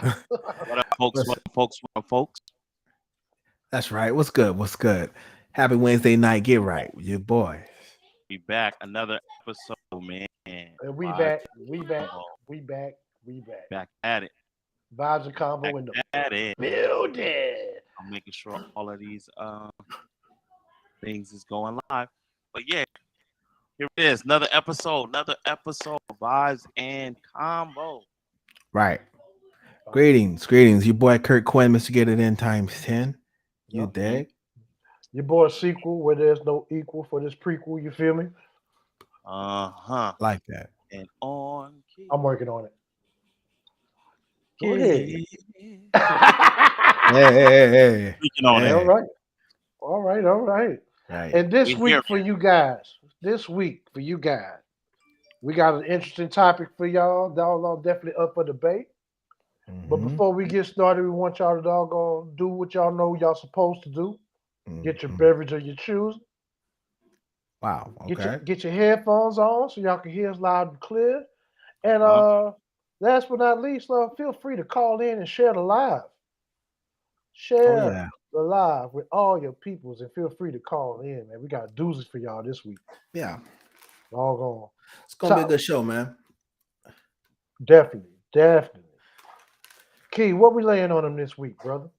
What up, folks? What up, folks? What up, folks? That's right. What's good? What's good? Happy Wednesday night. Get right, your boy. We back another episode, man. And we Vibes back, we back, Convo. we back, we back. Back at it. Vibes and Back combo in the at it. building. I'm making sure all of these things is going live. But yeah, here it is. Another episode. Another episode of Vibes and Combo. Right. Greetings. Your boy Kurt Quinn, Mr. Get It In times 10. You Yup. dig? Your boy sequel where there's no equal for this prequel, you feel me? Uh-huh. Like that. And on key. I'm working on it. Go Key. Hey. Speaking on Hey. it. All right. All right, all right. Right. And this We week here, for man. you guys, we got an interesting topic for y'all. Y'all definitely up for debate. But Mhm. before we get started, we want y'all to doggone do what y'all know y'all supposed to do. Get your Mhm. beverage of your choosing. Wow. Okay. Get your headphones on so y'all can hear us loud and clear. And Uh-huh. last but not least, feel free to call in and share the live. Oh Share yeah. the live with all your peoples and feel free to call in, man. We got doozies for y'all this week. Yeah. Doggone. It's gonna be a So good show, man. definitely. Key, what we laying on them this week, brother?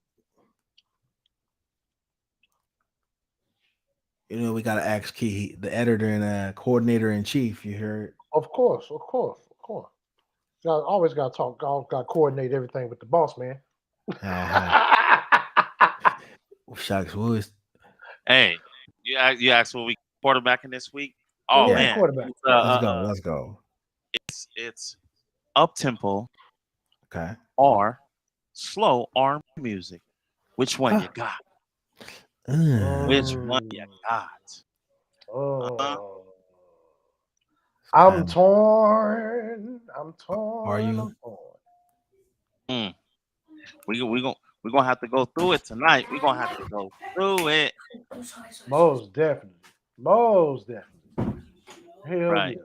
We gotta ask Key, the editor and coordinator in chief. You heard? Of course. Y'all always got to talk. Got to coordinate everything with the boss, man. Uh-huh. Shucks, who is? Hey, you asked what we quarterbacking this week? Oh Who we Yeah. man. quarterback? It's Let's go. Let's go. it's up tempo Okay. or slow R&B music. Which one you Ah. got? Which one you Mm, got? Uh-huh. oh, It's I'm kind torn. I'm of. Are torn. you? I'm torn. Mm. We gonna have to go through it tonight. We're gonna have to go through it. Most definitely. Most definitely. Hell Right.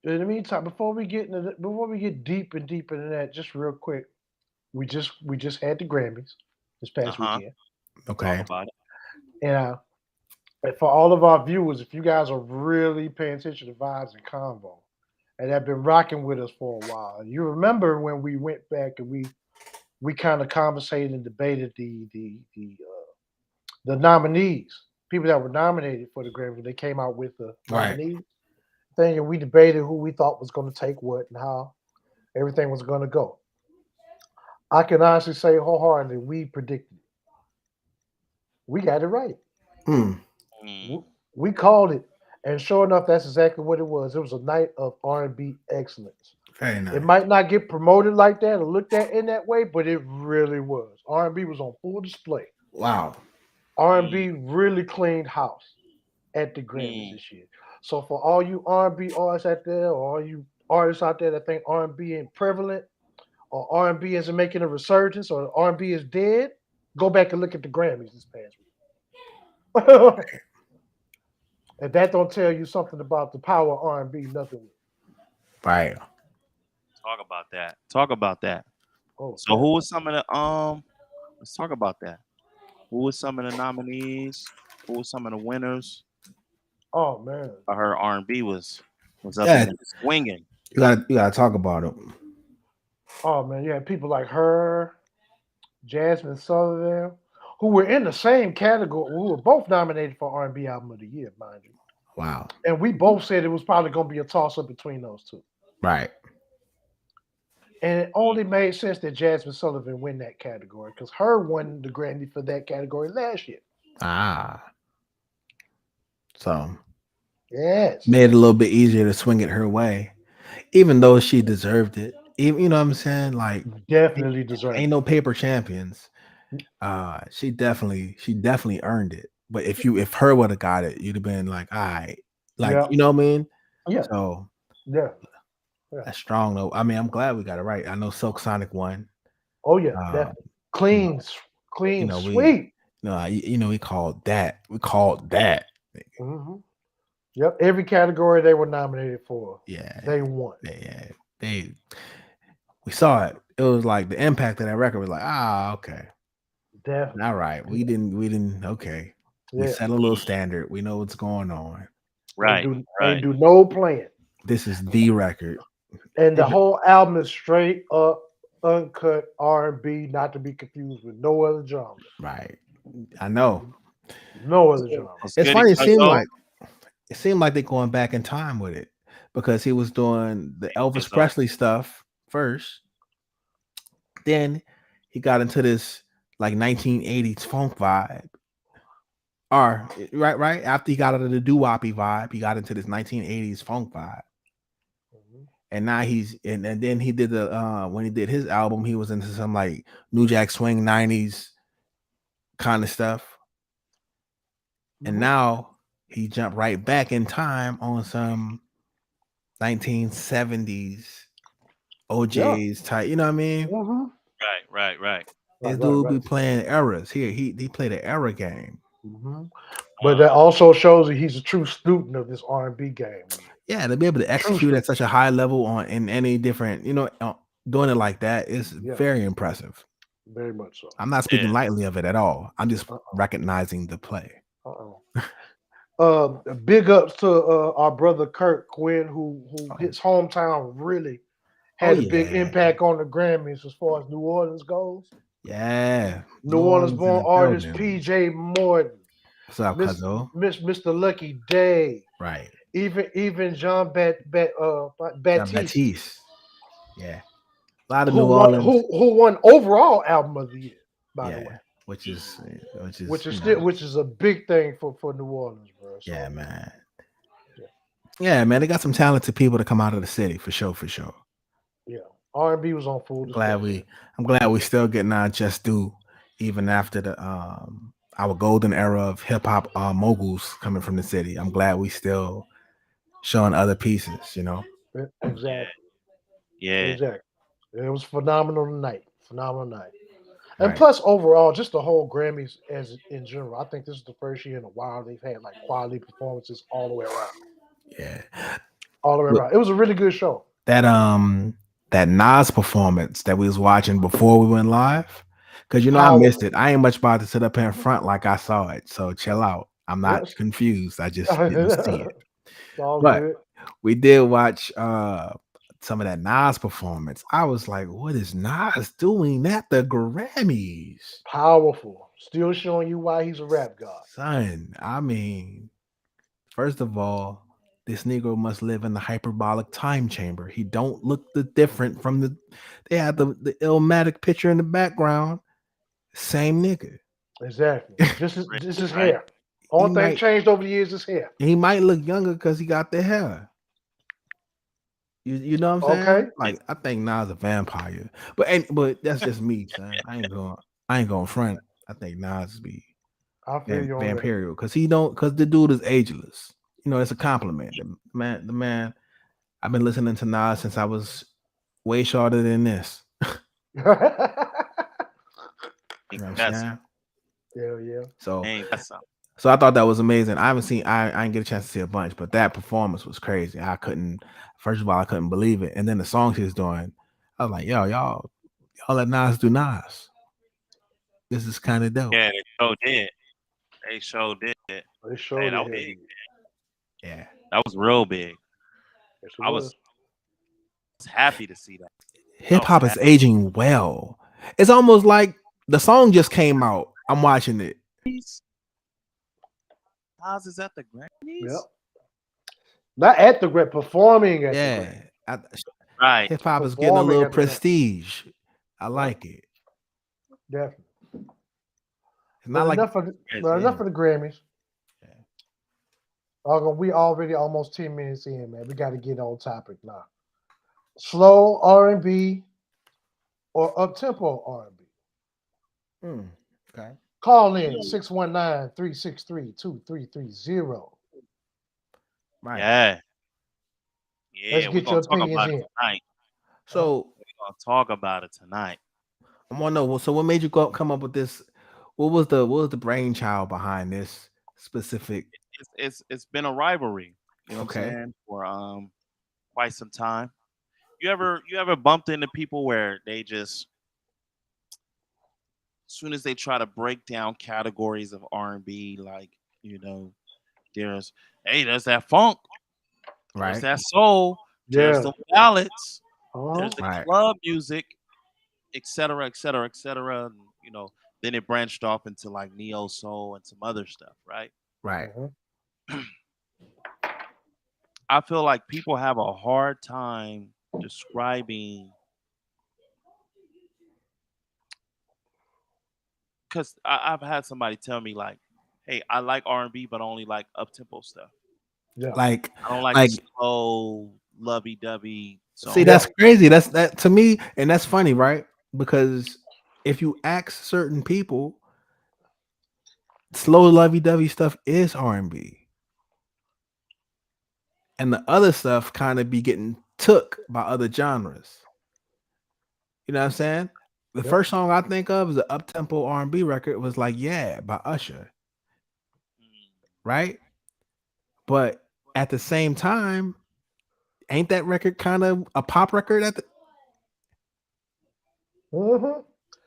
yeah. In the meantime, before we get deep and deep into that, just real quick, we just had the Grammys this past Uh-huh. weekend, Talk Okay. about it. and for all of our viewers, if you guys are really paying attention to Vibes and Convo and have been rocking with us for a while, you remember when we went back and we kind of conversated and debated the nominees, people that were nominated for the Grammy. They came out with the Right. nominees thing, and we debated who we thought was going to take what and how everything was going to go. I can honestly say wholeheartedly, we predicted it. We got it right. Mm. Mm. W- We called it, and sure enough, that's exactly what it was. It was a night of R&B excellence. Very It nice. might not get promoted like that or looked at in that way, but it really was. R&B was on full display. Wow. Mm. R&B really cleaned house at the Grammys Mm. this year. So for all you R&B artists out there, or all you artists out there that think R&B ain't prevalent, or R&B isn't making a resurgence, or R&B is dead, go back and look at the Grammys this past week. If that don't tell you something about the power of R&B, nothing will. Right. Talk about that. Talk about that. Oh, So who definitely. was some of the let's talk about that. Who was some of the nominees? Who was some of the winners? Oh man. I heard R&B was up in Yeah. there swinging. You gotta talk about it. Oh man. You had people like her, Jasmine Sullivan, who were in the same category, who were both nominated for R&B Album of the Year, mind you. Wow. And we both said it was probably going to be a toss up between those two. Right. And it only made sense that Jasmine Sullivan win that category because her won the Grammy for that category last year. Ah. So Yes. made it a little bit easier to swing it her way, even though she deserved it. Even you know what I'm saying? Like ain't Definitely deserved ain't it. no paper champions. She definitely earned it. But if her would have got it, you'd have been like, all right. Like, Yeah. you know what I mean? Yeah. So Yeah. Yeah. that's strong though. I mean, I'm glad we got it right. I know Silk Sonic won. Oh yeah. Um, Definitely. you know, Clean, you clean, know, we sweet. we called that. We called that. Hmm. Yep. Every category they were nominated for, Yeah. they won. They we saw it. it was like the impact of that record was like, ah, okay, Definitely. all right. We didn't. Okay, we Yeah. set a little standard. We know what's going on. Right, Ain't right. do no playing. This is the record. And the If it- whole album is straight up uncut R&B, not to be confused with no other genre. right, I know. No other genre. What's It's goody, funny. Cuzzo? It seemed like they're going back in time with it because he was doing the Elvis Cuzzo. Presley stuff first. Then he got into this like 1980s funk vibe. Or right after he got out of the doo-woppy vibe, he got into this 1980s funk vibe. Mhm. And now and then he did the when he did his album, he was into some like New Jack Swing 90s kind of stuff. And Mhm. now he jumped right back in time on some 1970s Yeah. OJ's type, you know what I mean? Mhm. Right, right, right. This Right, right, dude be right. playing eras. Here, he played an era game. Mhm. But that Uh, also shows that he's a true student of this R&B game. Yeah, to be able to True execute at student. such a high level on in any different, doing it like that is Yeah, very impressive. very much so. I'm not speaking yeah. lightly of it at all. I'm just Uh-oh. recognizing the play. Uh-oh. Big ups to our brother Kurt Quinn, who Oh, his hometown really oh had a big yeah, impact on the Grammys as far as New Orleans goes. yeah. New New Orleans Orleans in born the artist building. PJ Morton, What's up, Cuzzo? Mr. Lucky Day, Right, even John John Baptiste, Baptiste. Yeah, a lot of New Orleans. who won overall album of the year, by the way. Yeah, which is Which is still which is a big thing for New Orleans, bro. yeah, So man. yeah, Yeah, man. They got some talented people to come out of the city for sure, for sure. yeah. R&B was on full I'm glad display. we I'm glad we still getting our just due even after the our golden era of hip hop moguls coming from the city. I'm glad we still showing other pieces. Exactly, Yeah. exactly. It was phenomenal tonight. Phenomenal night. And Right. plus, overall, just the whole Grammys as in general. I think this is the first year in a while they've had like quality performances all the way around. Yeah. All the way But around. It was a really good show. that that Nas performance that we was watching before we went live. Cause I missed Powerful. it. I ain't much about to sit up here in front like I saw it. So chill out. I'm not Yes. confused. I just didn't see it. It's all But good. we did watch some of that Nas performance. I was like, what is Nas doing at the Grammys? Powerful. Still showing you why he's a rap god. Son, I mean, first of all, this Negro must live in the hyperbolic time chamber. He don't look the different from they had the Illmatic picture in the background. Same nigga. Exactly. Right, Just his right. hair. he Only thing might changed over the years is hair. he might look younger because he got the hair. You know what I'm Okay. saying? Like I think Nas a vampire, but that's just me, son. I ain't going front. I think Nas be I feel you on that. vampirical because he don't because the dude is ageless. It's a compliment. The man. I've been listening to Nas since I was way shorter than this. You know what I'm That's saying? Hell yeah. So ain't that's something. so I thought that was amazing. I haven't seen I didn't get a chance to see a bunch, but that performance was crazy. First of all, I couldn't believe it. And then the songs he was doing, I was like, yo, y'all let Nas do Nas. This is kind of dope. Yeah, they sure did. They sure did. They Hey, showed that the was head. big. Yeah. That was real big. Yes, it I was. was happy to see that. I Hip was hop is happy. aging well. It's almost like the song just came out. I'm watching it. Nas is at the Yep. Grammys. Not at the Grammy, performing at the Yeah. Grammy. Right. Hip hop is getting a Performing little at the Grammy. prestige. I Yep. like it. Definitely. It's But not like Yes. enough of the Grammys. yeah. We already almost 10 minutes in, man. We got to get on topic now. Slow R&B or up-tempo R&B? Okay. Call in 619-363-2330. Right. Yeah. Let's Yeah. We're get your gonna talk opinions about it in. tonight. Uh-huh. So We're gonna talk about it tonight. I want to know. So what made you come up with this? What was the brainchild behind this specific? It's been a rivalry. You know what I'm Okay. saying for quite some time. You ever bumped into people where they just, as soon as they try to break down categories of R&B, like, you know, there's, hey, there's that funk, there's Right. that soul, there's Yeah. the ballads, Uh-huh. there's the Right. club music, etc., etc., etc. And, then it branched off into like neo soul and some other stuff, right? Right. Uh-huh. I feel like people have a hard time describing, because I've had somebody tell me like, "Hey, I like R&B, but I only like up tempo stuff. Yeah. Like, I don't like the like, slow, lovey dovey see, songs." Yeah. that's crazy. That's that to me, and that's funny, right? Because if you ask certain people, slow lovey dovey stuff is R&B, and the other stuff kind of be getting took by other genres. You know what I'm saying? The Yeah. first song I think of is an up tempo R&B record was like "Yeah" by Usher, Mm. right? But at the same time, ain't that record kind of a pop record? Hmm.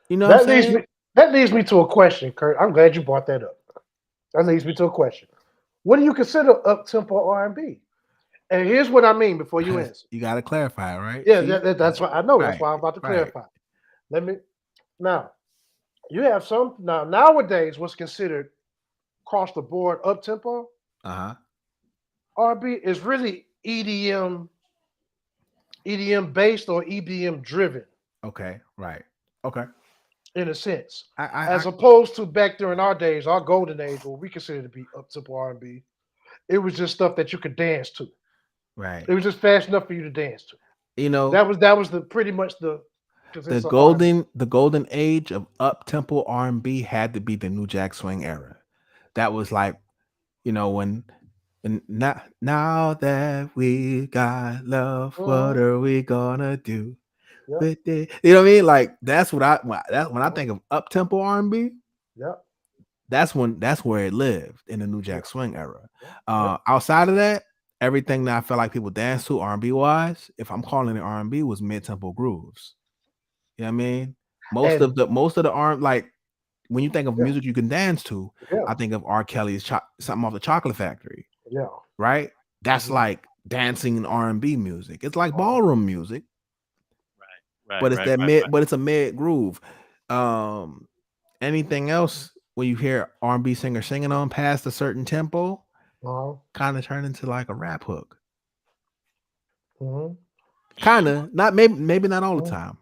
You know what I'm That leads saying? me. That leads me to a question, Kurt. I'm glad you brought that up. That leads me to a question. What do you consider up tempo R&B? And here's what I mean before you answer. You got to clarify, right? Yeah, See, that's why I know. That's right, why I'm about to right. clarify. Let me now. You have some nowadays. What's considered across the board up tempo Uh huh. R&B is really EDM based or EDM driven Okay, right. Okay. in a sense, I as opposed to back during our days, our golden age, what we consider to be up tempo R&B. It was just stuff that you could dance to. right. It was just fast enough for you to dance to. You know, That was the pretty much the because the it's an R&B. golden age of up tempo R&B had to be the New Jack Swing era. That was like, when and now that we got love, what Mm-hmm. are we gonna do Yep. with it? You know what I mean? Like that's what when I Mm-hmm. think of up tempo R&B, Yep. that's where it lived in the New Yep. Jack Swing era. Yep. Yep. Outside of that, everything that I felt like people dance to R&B wise, if I'm calling it R&B, was mid tempo grooves. You know what I mean? And Most of the R like when you think of yeah. music you can dance to, Yeah. I think of R. Kelly's something off the Chocolate Factory, Yeah. right? That's Mm-hmm. like dancing R&B music. It's like ballroom music, Right, but it's right, that right, mid, right. but it's a mid groove. Um, Anything else when you hear R&B singer singing on past a certain tempo, Uh-huh. kind of turn into like a rap hook. Mm-hmm. Kind of, not maybe not all the Mm-hmm. time,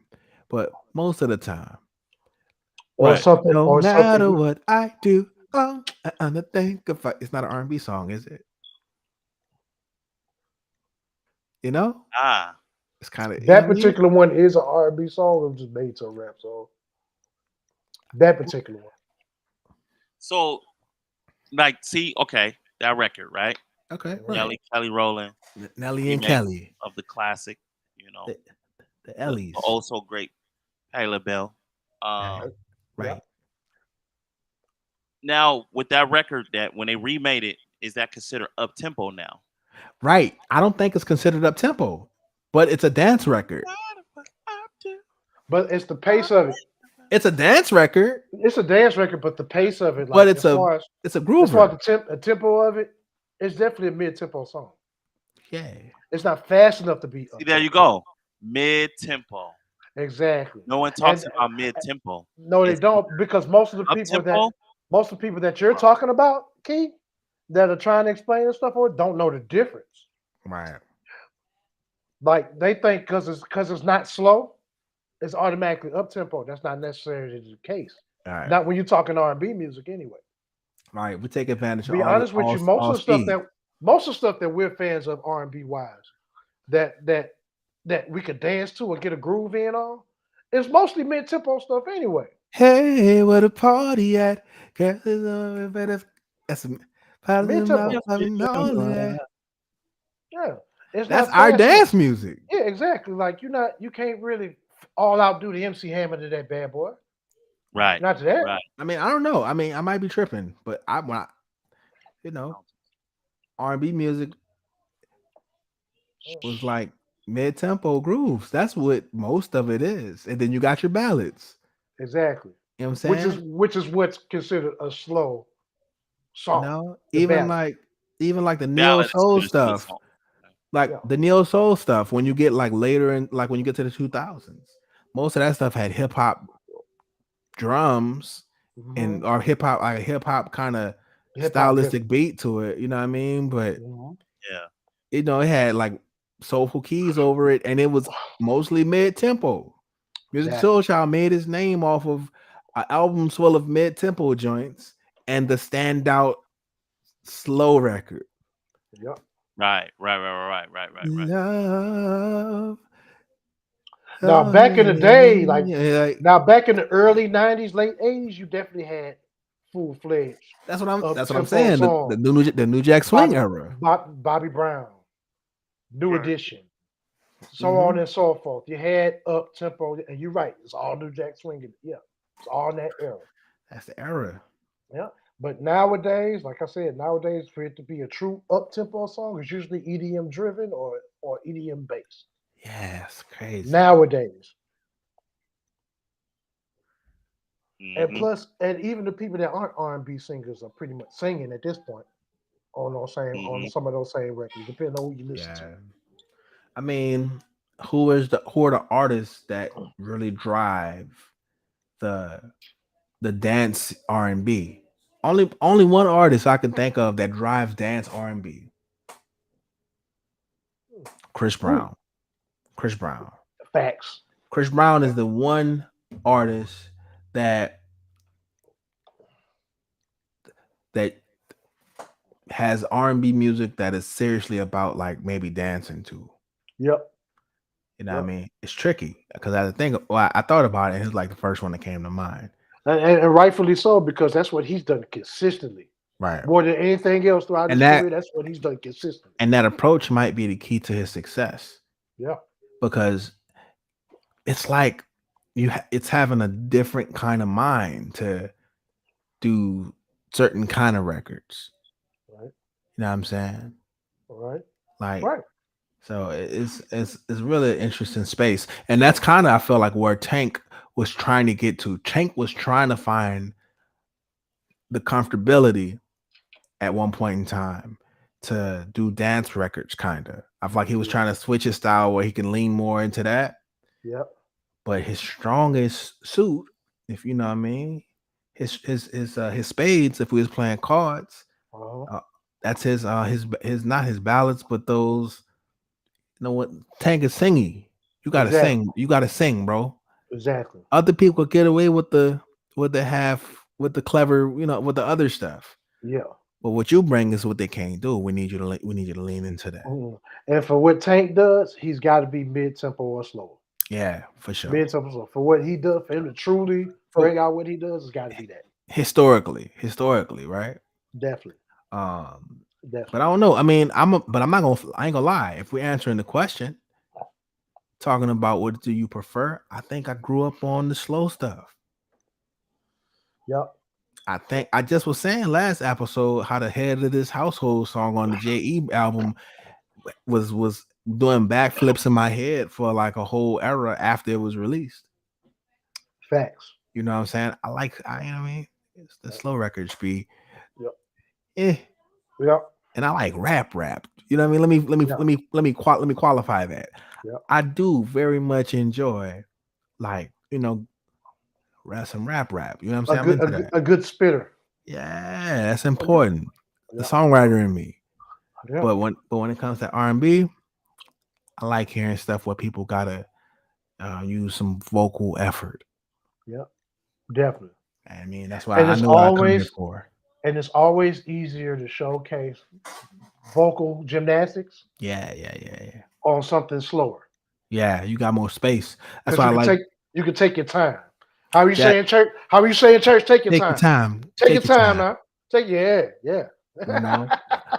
but most of the time. Or But something. no Or something. matter what I do, I'm to think of it's not an R&B song, is it? You know, Ah, it's kind of, you know That what I mean? particular one is an R&B song. It was just made to a rap song. That particular one. so like, see, okay, that record, right? Okay, Mhm. right. Kelly Rowland Nelly and remake Kelly, of the classic, you know, the, the the Ellies, also great Pale Bell. right? Um, Yeah. Right. Now with that record, that when they remade it, is that considered up tempo now? Right. I don't think it's considered up tempo, but it's a dance record. But it's the pace of it. It's a dance record, It's a dance record, but the pace of it, but like it's a as far groover. as the tempo of it, it's definitely a mid tempo song. Yeah. It's not fast enough to be See, up there you tempo. go, mid tempo. Exactly. No one And talks about mid tempo. no, they It's don't, because up tempo. most of the people that you're talking about, Key, that are trying to explain this stuff or don't know the difference. Right. Like they think because it's not slow, it's automatically up tempo. That's not necessarily the case. All right. Not when you're talking R&B music anyway. All right. We take advantage of Be honest with you, all speed. most of the stuff that we're fans of R&B wise, that that that we could dance to or get a groove in on, it's mostly mid tempo stuff anyway. Hey, where the party at? Girl, is on better. That's part of Mid the tempo, mouth and all of that. yeah. It's That's not our fast enough. dance music. Yeah, exactly. Like you can't really all out do the MC Hammer to that bad boy. Right. Right, Not to that. right. I mean, I don't know. I mean, I might be tripping, but you know, R&B music was like mid tempo grooves. That's what most of it is. And then you got your ballads. Exactly. You know what I'm Which is saying? what's considered a slow You song. know, The ballad. even like the neo Ballad is soul considered to a stuff, song. like Yeah. the neo soul stuff. When you get like later in, like when you get to the 2000s, most of that stuff had hip hop drums Hmm. and or hip hop, like a hip hop kind of Hip hop stylistic rhythm. beat to it. You know what I mean? But Hmm. Yeah. it had like soulful keys over it, and it was mostly mid tempo. Music Exactly. Soul Child made his name off of an album full of mid tempo joints and the standout slow record. Yep. Right. Love, Now oh, back in the day, like yeah, like, now back in the early '90s, late '80s, you definitely had full fledged up that's what I'm tempo saying. songs. The new Jack Swing Bobby era. Bobby Brown, New Right. Edition, so on Hmm. and so forth. You had up tempo, and you're right, it's all New Jack Swing. Yeah, it's all in that era. That's the era. Yeah. But nowadays, like I said, nowadays for it to be a true up tempo song, it's usually EDM driven or EDM based. Yeah, it's crazy. Nowadays. And Hmm. plus, and even the people that aren't R&B singers are pretty much singing at this point on Hmm. some of those same records, depending on who you listen to. Yeah. I mean, who are the artists that really drive the the dance R&B? Only one artist I can think of that drives dance R&B. Chris Who? Brown. Chris Brown. Facts. Chris Brown is the one artist that that has R&B music that is seriously about like maybe dancing to. Yep. You know what I Yep. mean? It's tricky because I think well, I thought about it and it's like the first one that came to mind. And rightfully so, because that's what he's done consistently. Right. More than anything else throughout And his career, that's what he's done consistently. that approach might be the key to his success Yeah. because it's like it's having a different kind of mind to do certain kind of records. Right. You know what I'm saying? Right. Like Right. so it's really an interesting space. And that's kind of I feel like where Tank was trying to get to. Tank was trying to find the comfortability at one point in time to do dance records kind of. I feel like he was Yeah. trying to switch his style where he can lean more into that. Yep. But his strongest suit, if you know what I mean, his spades. If we was playing cards, Uh-huh. uh, that's his not his ballads, but those. You know what? Tank is singy. You gotta Exactly. sing. You gotta sing, bro. Exactly. Other people get away with the half with the clever, with the other stuff. Yeah. But what you bring is what they can't do. We need you to lean into that. Mhm. And for what Tank does, he's got to be mid tempo or slower. Yeah, for sure. Mid tempo slow. For what he does, for him to truly For bring out what he does, it's got to be that. historically, right? Definitely. Um, but I Definitely. don't know. I mean, but I'm not gonna. I ain't gonna lie. If we're answering the question, talking about what do you prefer, I think I grew up on the slow stuff. Yep. I think I just was saying last episode how the head of this household song on the JE album was doing backflips in my head for like a whole era after it was released. Facts. You know what I'm saying? You know what I mean? It's the Yep. slow records be Yep. eh. Yep. And I like rap. You know what I mean? Yeah. Let me qualify that. Yep. I do very much enjoy like, some rap. You know what I'm A saying? I'm good a, into good- that. a good spitter. Yeah, that's Yeah. important. The Yeah. songwriter in me. Yeah. But when it comes to R&B, I like hearing stuff where people gotta use some vocal effort. Yeah. Definitely. I mean, that's why And I it's know what I come here always for. and it's always easier to showcase vocal gymnastics Yeah. on something slower Yeah, you got more space. That's because why I like you can take your time. How are you Jack. saying church? How are you saying church? Take your Take your time. time. Take your Take your time time. now. Take yeah. You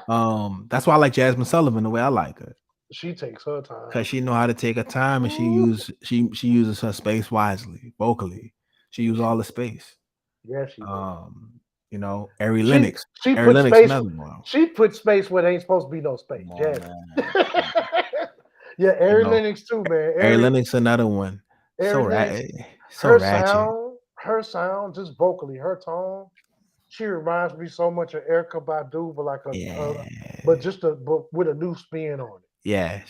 know. That's why I like Jasmine Sullivan the way I like her. She takes her Cause time. she know how to take her time and Ooh. she uses her space wisely, vocally. She uses all the space. Yeah, she does. Ari She Lennox. she Ari put Lennox, space. another one. She put space where there ain't supposed to be no space. Come on, Jasmine. man. Come on. Yeah, You Ari know, Lennox too, man. Ari Lennox another one. Ari So Lennox, so ratchet. her sound, just vocally, her tone, she reminds me so much of Erica Badu, but like but Yeah. just but with a new spin on it. Yeah,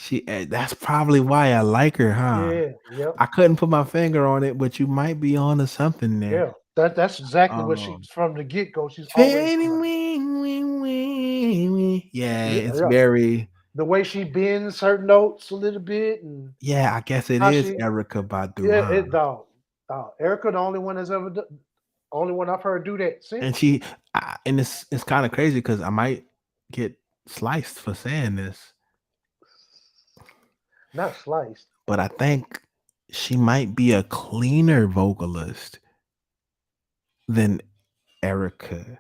that's probably why I like her, huh? Yeah, yep, I couldn't put my finger on it, but you might be on to something there. yeah. That's exactly what Um, she's from the get go. She's always been fading like, yeah, yeah, it's yeah. very The way she bends her notes a little bit and yeah, I guess it how is she, Erica Badu, yeah, huh? dog. Erica, the only one that's ever, only one I've heard do that And since. and it's kind of crazy because I might get sliced for saying this, Not sliced. but I think she might be a cleaner vocalist than Erica.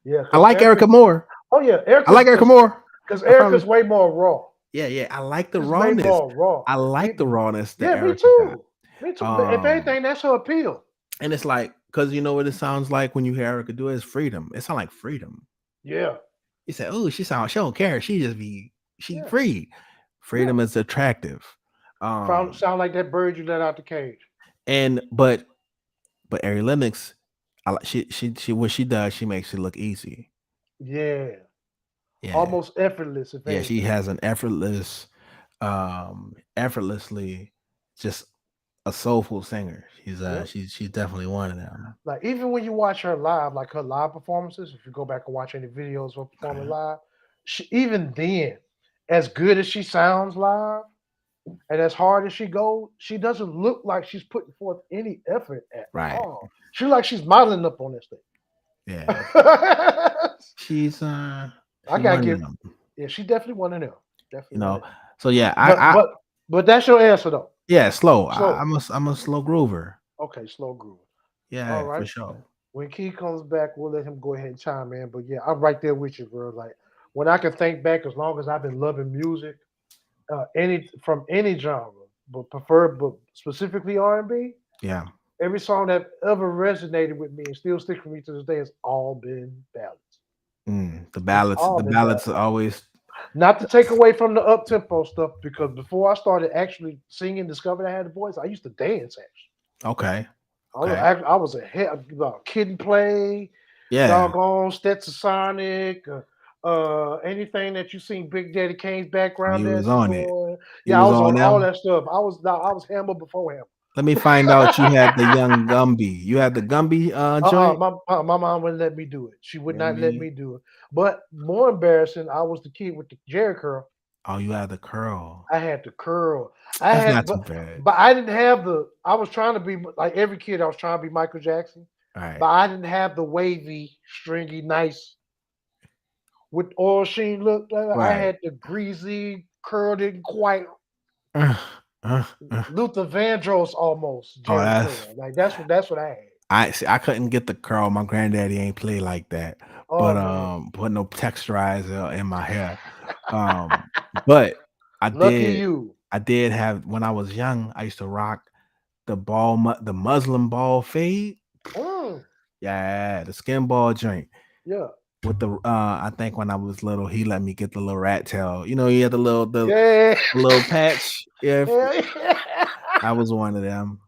Yeah, I because like Erica. Erica more. Oh yeah, I like Erica more. because I promise. Erica's way more raw. Yeah, yeah. I like the It's way rawness. more raw. I like the rawness that Yeah, me Erica got. too. Me too. But if Um, anything, that's her appeal. and it's like, cause you know what it sounds like when you hear Erica do it is freedom. It sounds like freedom. Yeah, You say, oh, she don't care. She yeah, free. yeah. Freedom is attractive. Um, Sound like that bird you let out the cage. and but Ari Lennox, she what she does, she makes it look easy. Yeah, Yeah. almost effortless, if Yeah, she anything. has an effortlessly just a soulful singer. Yep. She's definitely one of them. Like even when you watch her live, like her live performances, if you go back and watch any videos of her performing Okay. live, even then, as good as she sounds live and as hard as she goes, she doesn't look like she's putting forth any effort at Right. all. She like she's modeling up on this thing. Yeah. She's I she's gotta one of give, them. yeah, she definitely one of them. Definitely You one know. of them. So yeah, But I but but that's your answer though. yeah, slow. So I'm a slow groover. okay, slow groove. All Yeah, for right. sure. When Key comes back, we'll let him go ahead and chime in. But yeah, I'm right there with you, bro. Like when I can think back, as long as I've been loving music, any from any genre, but specifically R&B. Yeah. Every song that ever resonated with me and still sticks with me to this day has all been ballads. It's all The been ballads. ballads are always Not to take away from the up tempo stuff, because before I started actually singing, discovered I had a voice, I used to dance actually. okay. Okay. I was a kid and play, Yeah. doggone Stetsasonic, anything that you seen Big Daddy Kane's background You was dancers on it. doing. You Yeah, I was was on on all them. that stuff. I was Hammer before him. Let me find out you had the young Gumby. You had the Gumby joint? My mom wouldn't let me do it. She would not let Gumby. me do it. But more embarrassing, I was the kid with the Jerry curl. Oh, you had the curl. I had the curl. I That's had, not too bad. but I didn't have the. I was trying to be like every kid. I was trying to be Michael Jackson, All but right. I didn't have the wavy, stringy, nice with oil sheen look. I Right. had the greasy, curl didn't quite Uh, uh, uh. Luther Vandross almost Oh, Jerry curl. Like that's what I had. I see. I couldn't get the curl. My granddaddy ain't play like that. Oh But man, put no texturizer in my hair. Um, but I lucky did. you. I did have when I was young. I used to rock the Muslim ball fade. Mm, Yeah, the skin ball joint yeah, with the. I think when I was little, he let me get the little rat tail. You know, you had yeah, the little patch. Yeah, hell yeah. I was one of them.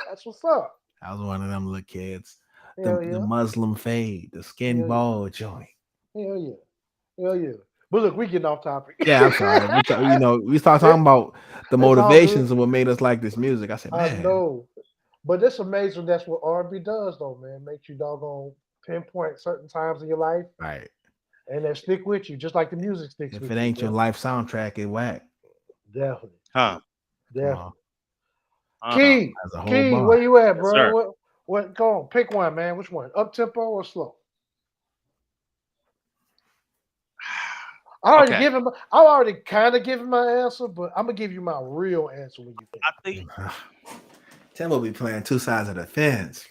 That's what's up. I was one of them little kids. Hell The yeah, Muslim fade, the skin hell yeah, ball joint. hell yeah, hell yeah. But look, we getting off topic. Yeah, I'm sorry. We start It- talking about the it's all good. motivations and what made us like this music. I said, I man, know, but it's amazing. That's what R&B does, though, man. Makes you doggone pinpoint certain times in your life, right. and that stick with you, just like the music sticks If with it you, ain't your bro. life soundtrack, it whack. Definitely, Huh? Uh, definitely. Key, as a whole Key, bar. where you at, Yes, bro? sir. What? Go on, pick one, man. Which one? Up tempo or slow? I already Okay. given. I already kind of given my answer, but I'm gonna give you my real answer when you think. I think Tim will be playing two sides of the fence.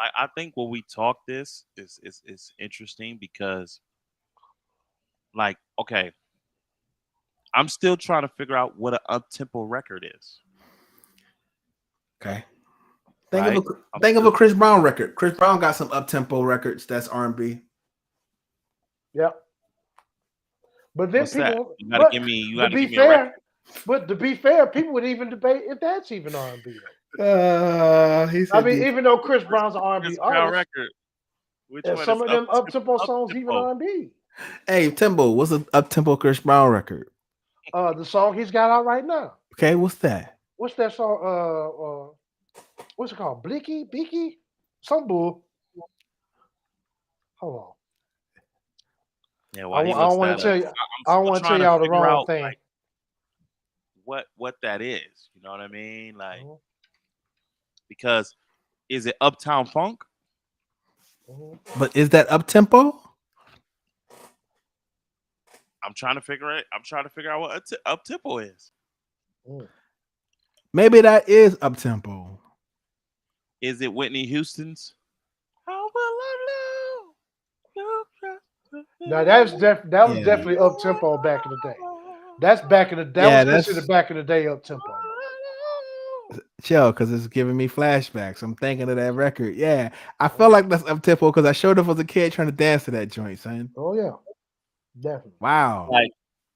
I think when we talk this is interesting because okay, I'm still trying to figure out what an up tempo record is. Okay. Right? I'm Think of a still Chris Brown record. Chris Brown got some up tempo records that's R&B. Yep. But then What's that? people, You gotta but give me. You to gotta be give me a record. fair, but to be fair, people would even debate if that's even R&B though. He I said mean, these. even though Chris What's Brown's an R&B Chris Brown artist, record? Which and one some is of them up-tempo up songs even tempo? R&B. Hey, Timbo, what's an up tempo Chris Brown record? The song he's got out right now. Okay, what's that? What's that song? What's it called? Blicky, Beaky, some bull. Hold on. Yeah, I, while he I looks don't want that to up, tell you. I'm I don't still want to tell trying to y'all the figure wrong out thing. like what that is. You know what I mean? Like Mhm, because is it Uptown Funk? mhm. But is that up tempo? I'm trying to figure it. I'm trying to figure out what up tempo is. Mm. Maybe that is up tempo. Is it Whitney Houston's? How will I Now that was Yeah, definitely up tempo back in the day. That's that yeah, was considered that's back in the day up tempo chill because it's giving me flashbacks. I'm thinking of that record. Yeah, I though. feel like that's up tempo because I showed up as a kid trying to dance to that joint, son. Oh yeah, definitely. Wow, like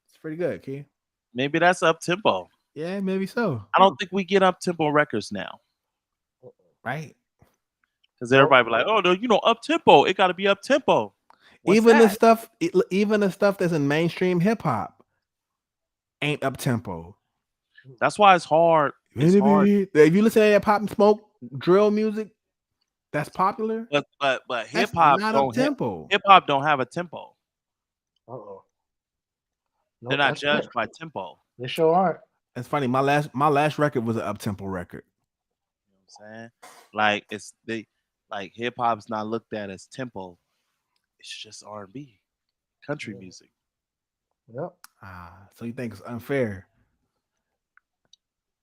it's pretty good, kid. maybe that's up tempo? Yeah, maybe so. I don't think we get up tempo records now Right. because No, everybody be like, oh no, up tempo. It got to be up tempo. What's Even the that? stuff, even the stuff that's in mainstream hip hop ain't up tempo. That's why it's hard. It's hard. If you listen to that pop and smoke drill music that's popular, But that's not up tempo. hip hop don't have a tempo. oh, They're no, not that's judged fair. by tempo. They sure aren't. It's funny. My last record was an up tempo record. You know what I'm saying? Like it's they like hip hop's not looked at as tempo. It's just R&B, country Mm, music. yep. So you think it's unfair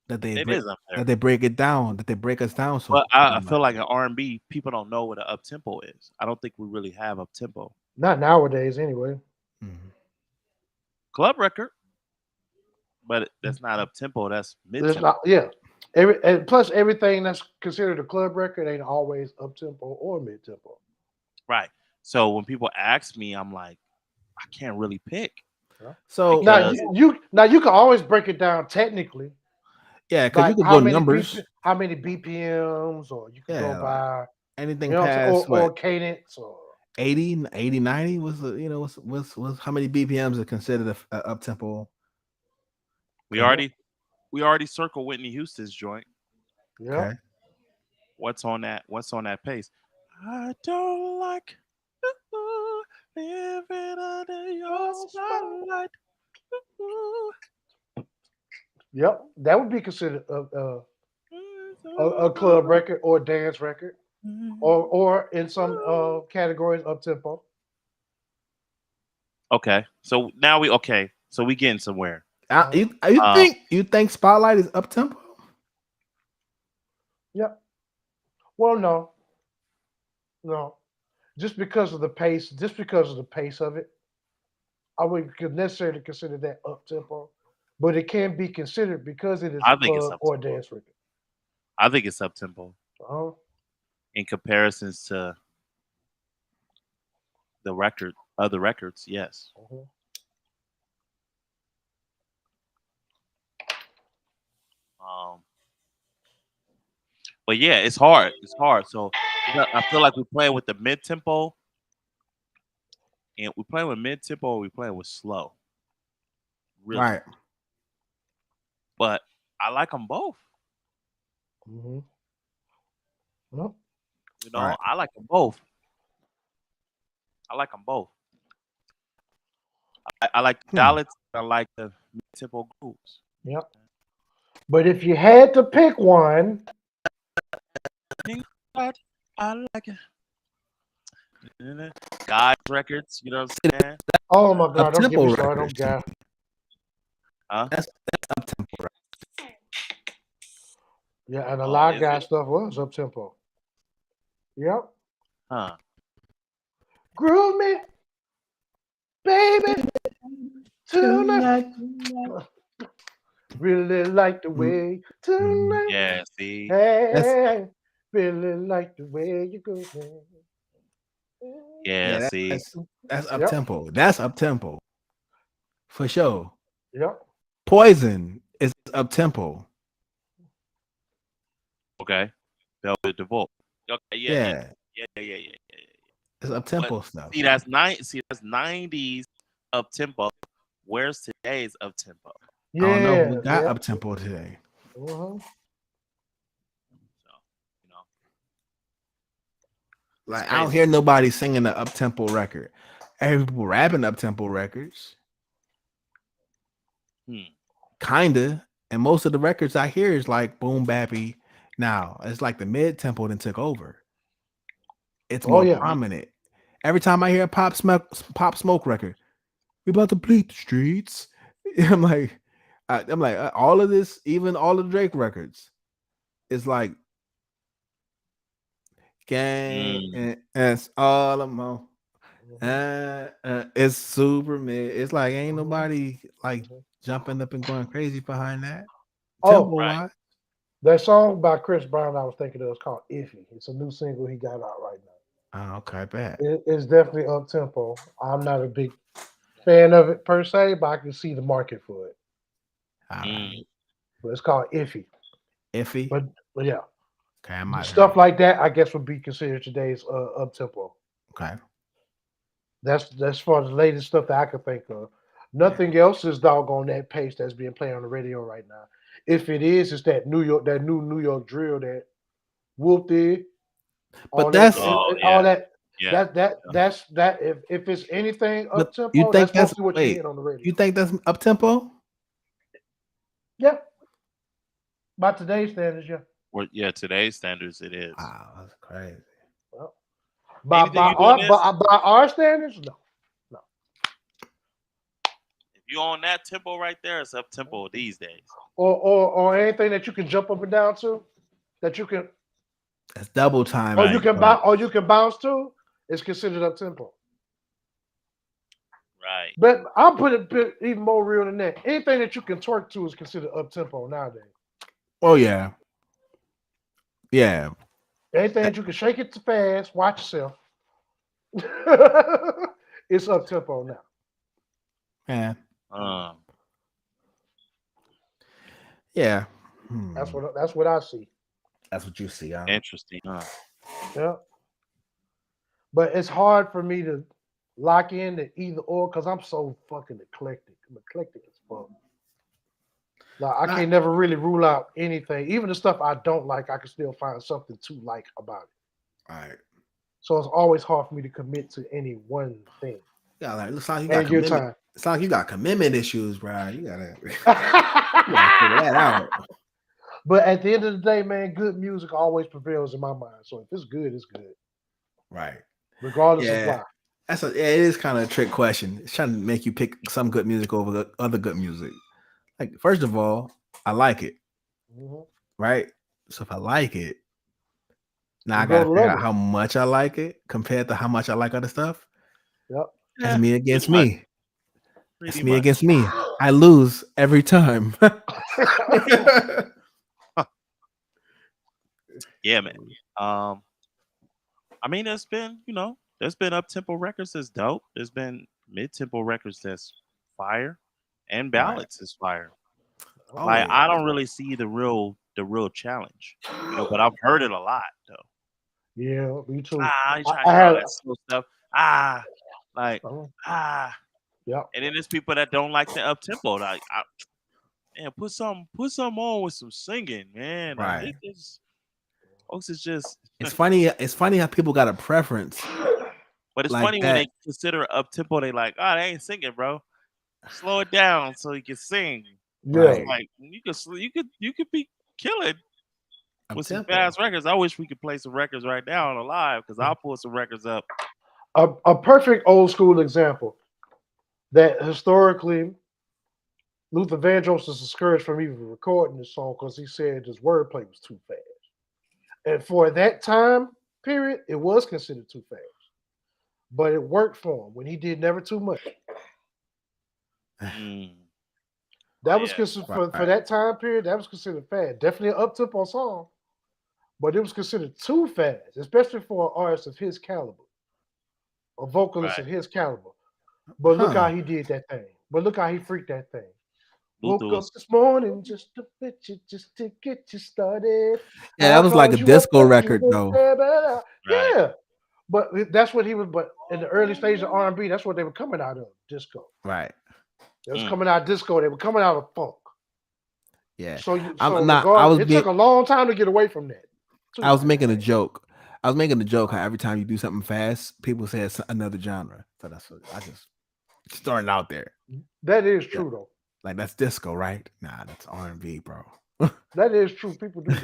that they It break is unfair. that they break it down, that they break us down But so I feel much? like in R&B, people don't know what an up tempo is. I don't think we really have up tempo. Not nowadays, anyway. Mhm. Club record, but that's not up tempo. That's mid There's tempo. not. Yeah. And plus everything that's considered a club record ain't always up tempo or mid tempo. Right. So when people ask me, I'm like, I can't really pick Yeah. So Now because you can always break it down technically, yeah, because you like could go numbers. how many BPMs, or you could go Yeah, like by, anything you know what I'm saying, past what or cadence, or 80, 80, 90 was the, was how many BPMs are considered a up tempo? we Okay, yeah, already we already circled Whitney Houston's joint. yeah. okay. What's on that? What's on that pace? I don't like living under your Oh, smile. spotlight. Ooh, Yep, that would be considered a club record or dance record, or in some categories up tempo. Okay, so now we okay. So we getting somewhere. You Um, think Spotlight is up tempo? Yep. Well, no, no. Just because of the pace of it, I wouldn't necessarily consider that up tempo, but it can be considered because it is a I think it's club up or tempo. dance record. I think it's up tempo Uh-huh. in comparisons to other records. Yes. Uh-huh. Um, but yeah, it's hard. It's hard. So I feel like we're playing with the mid tempo, and we're playing with mid tempo, or we're playing with slow. Really, Right. but I like them both. Hmm. Yep. Right. I like them both. I like them both. I like the Hmm. ballads. I like the mid tempo grooves. Yep. But if you had to pick one, I like it. Guys records, you know what I'm saying? oh my Up God, don't get me tempo started on records. guy. Huh? That's up tempo. Right? Yeah, and a Oh, lot of is guy it? stuff was up tempo. Yep. Huh? Groove me, baby, tonight. Tonight. Really like the way Mhm. tonight. Yeah. See, That's Hey, really like the way you go, man. yeah. yeah. See, That's up Yep. tempo. That's up tempo. for sure. Yep. Poison is up tempo. Okay. Velvet Devote. Okay, yeah, yeah, Yeah, yeah. it's up But tempo stuff. see, that's 90s up tempo. Where's today's up tempo? I don't know Yeah. who got Yeah. up tempo today. Uh-huh. So, you know, it's Like I don't crazy. hear nobody singing the up tempo record. Every people rapping up tempo records, Hmm. kinda. And most of the records I hear is like boom bappy. Now it's like the mid tempo then took over. It's Oh more yeah. Hmm. prominent. Every time I hear a pop smoke record, we about to bleed the streets. I'm like, all of this, even all of the Drake records, is like gang Mm. and it's all I'm on. Mm-hmm. It's super mid. It's like ain't Mm-hmm. nobody like Mm-hmm. jumping up and going crazy behind that. Oh, Tempo Right. wise. that song by Chris Brown I was thinking of is called "Iffy." It's a new single he got out right now. Oh, okay, bad. It's definitely up tempo. I'm not a big fan of it per se, but I can see the market for it. All Mm. right. But it's called "Iffy." Iffy. But yeah, Okay, I might heard stuff it. like that I guess would be considered today's up tempo. Okay. That's for the latest stuff that I can think of. Yeah. Nothing else is doggone that pace that's being played on the radio right now. If it is, it's that New York, that new New York drill that Whoop did, But all that, that's Oh all yeah, that. yeah. That's that. If it's anything up but you tempo, think that's that's mostly what you're wait, hearing on the you radio. think that's up tempo? Yeah, by today's standards, yeah. Yeah, today's standards it is. Wow, that's crazy. Well, Anything you doing this, by our standards, no, no. if you on that tempo right there, it's up tempo these days. Or anything that you can jump up and down to, that you can That's double time or you Right, music. can bounce or you can bounce to, is considered up tempo. right. But I'll put it bit even more real than that. Anything that you can twerk to is considered up tempo nowadays. Oh yeah. Yeah. Anything Uh, that you can shake it to fast, watch yourself. It's up tempo now. Yeah. Um, Yeah. That's what I see. That's what you see, huh? interesting, huh? Yeah. But it's hard for me to lock in to either or because I'm so fucking eclectic. I'm eclectic as fuck. Like I Not can't never really rule out anything. Even the stuff I don't like, I can still find something to like about it. all right. So it's always hard for me to commit to any one thing. Yeah, like looks like you got And your commitment. time. It's like you got commitment issues, bro. You gotta figure that out. But at the end of the day, man, good music always prevails in my mind. So if it's good, it's good, Right. regardless of Yeah. why. Yeah, it is kind of a trick question. It's trying to make you pick some good music over other good music. Like, first of all, I like it, Mhm. right? So if I like it, now You I go gotta to figure love out it. how much I like it compared to how much I like other stuff. Yep. That's Yeah, me pretty against much, me. That's pretty me much. against me. I lose every time. Yeah, man. Um, I mean, there's been up tempo records that's dope. There's been mid tempo records that's fire, and Right. ballads is fire. Oh Like yeah. I don't really see the real challenge, but I've heard it a lot though. Yeah, me too. You I, trying to I hear all had that slow stuff. Ah, like uh, ah, yep. and then there's people that don't like the up tempo. Like, man, put some on with some singing, man. Like Right. this, folks is just. It's funny. It's funny how people got a preference But it's like funny when that. they consider up tempo. They like, oh, they ain't singing, bro. Slow it down so you can sing. It's Yeah. Right. like you could be killing Up with some tempo. fast records. I wish we could play some records right now on the live because I'll pull some records up. A perfect old school example that historically Luther Vandross is discouraged from even recording this song because he said his wordplay was too fast. And for that time period, it was considered too fast. But it worked for him when he did Never Too Much. Mm. Oh That was yeah, considered for Right. that time period, that was considered fast. Definitely an up tempo song, but it was considered too fast, especially for an artist of his caliber, a vocalist right. of his caliber. But look how Huh. he did that thing. But look how he freaked that thing. Luther Woke up was this morning just to fit you, just to get you started. Yeah, that I was like a promise you won't disco hurt you. record though. right. Yeah, but that's what he was. But in the early stage of R&B, that's what they were coming out of disco. Right. They was Mm. coming out of disco. They were coming out of funk. Yeah. So I'm not. regardless, it took a long time to get away from that. I Too, was like I making a said. joke. I was making a joke how every time you do something fast, people say it's another genre. So that's what I just starting out there. That is Yeah. true though. Like that's disco, right? Nah, that's R&B, bro. That is true. People do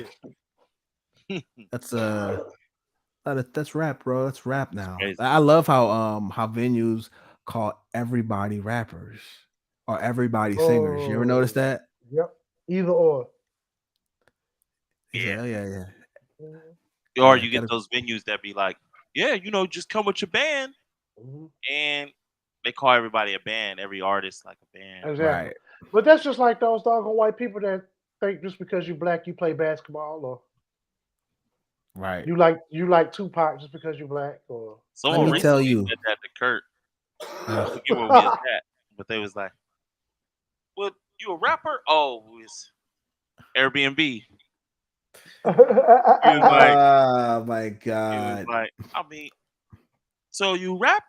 this. That's that's rap, bro. That's rap now. Crazy. I love how venues call everybody rappers or everybody singers. You ever notice Oh, that? yep. Either or. They say, Yeah. "Oh yeah, yeah, Mhm, Or yeah." you get those venues that be like, yeah, just come with your band, mhm. and they call everybody a band, every artist like a band. Exactly. Right, But that's just like those doggone white people that think just because you're black you play basketball, or right. you like Tupac just because you're black, or Let Someone me tell recently you. said that to Kurt. I Ugh, forget where we was at, but they was like, "What? You a rapper? Oh, it's Airbnb." He was like, oh my he was god. like, I mean, so you rap?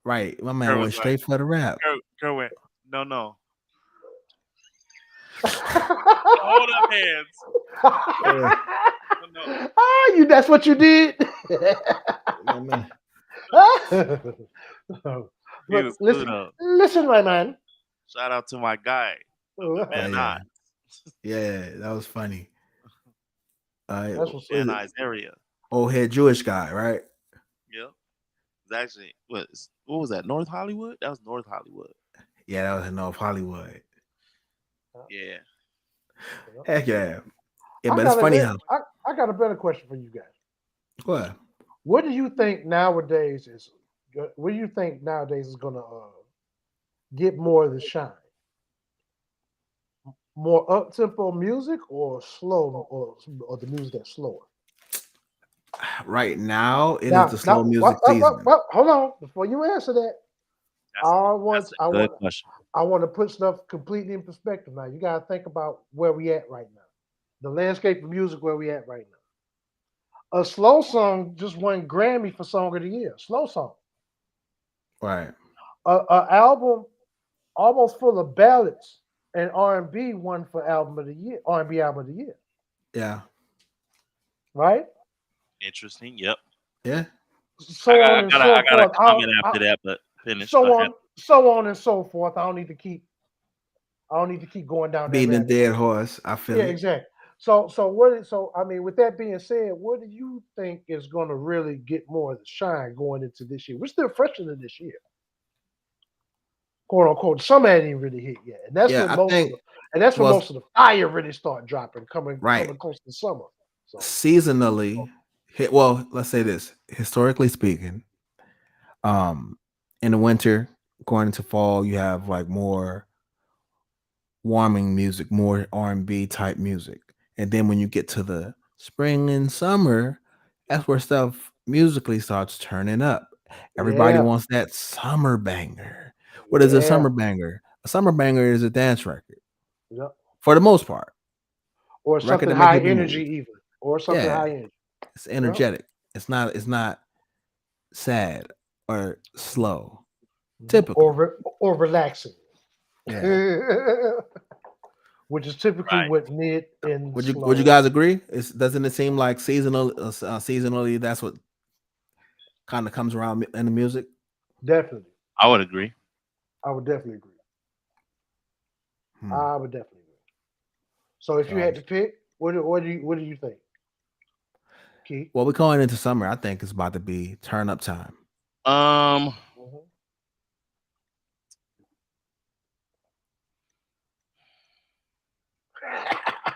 Right, my man Kurt went was like, straight for the rap. Kurt went, no, no, hold up hands, Uh, no, no. ah, you that's what you did. my man. He But was listen, Pluto. listen, my man. Shout out to my guy, Oh Van yeah, Nuys, yeah. That was funny. That's what's Was up. Van it Nuys area. old head Jewish guy, right? Yep. It's actually what was that? North Hollywood? That was North Hollywood. Yeah, that was in North Hollywood. Yeah. Heck yeah. Yeah, I but it's got a funny bit. how I got a better question for you guys. what? What do you think nowadays is? What do you think nowadays is gonna get more of the shine? More up tempo music or slow or the music that's slower? Right now it is the Now, slow music season. hold on. Before you answer that, That's I that's want, I a good want, question. I want to put stuff completely in perspective. Now, you got to think about where we at right now, the landscape of music where we at right now. A slow song just won Grammy for Song of the Year. Slow song. Right. A album almost full of ballads and R&B won for album of the year, R&B album of the year, Yeah. right? Interesting. Yep. Yeah. So on I and gotta so I got a forth. comment after that, but finish. Go ahead. So on and so forth. I don't need to keep going down that Beating a rabbit dead hole. horse. I feel Yeah, it. exactly. So I mean, with that being said, what do you think is going to really get more of the shine going into this year? We're still fresh into this year, quote unquote. Some ain't even really hit yet, and Yeah, I think that's when well most of the fire really start dropping, right. coming close to summer. So Seasonally, well, let's say this. Historically speaking, um, in the winter, going into fall, you have like more warming music, more R&B type music. And then when you get to the spring and summer, that's where stuff musically starts turning up. Everybody yeah, wants that summer banger. What is a yeah, summer banger? A summer banger is a dance record yeah, for the most part. or Record something that make high people energy move. even, or something Yeah, high energy. it's Yeah, energetic. It's not sad or slow. or Typically. or relaxing. Yeah. Which is typically Right. what mid and Would you slow. guys agree? Doesn't it seem like seasonally that's what kind of comes around in the music? Definitely, I would agree. I would definitely agree. Hmm. I would definitely agree. So if you So, had to pick, what do you think, Keith? well, we're going into summer. I think it's about to be turn up time. Um. Mhm.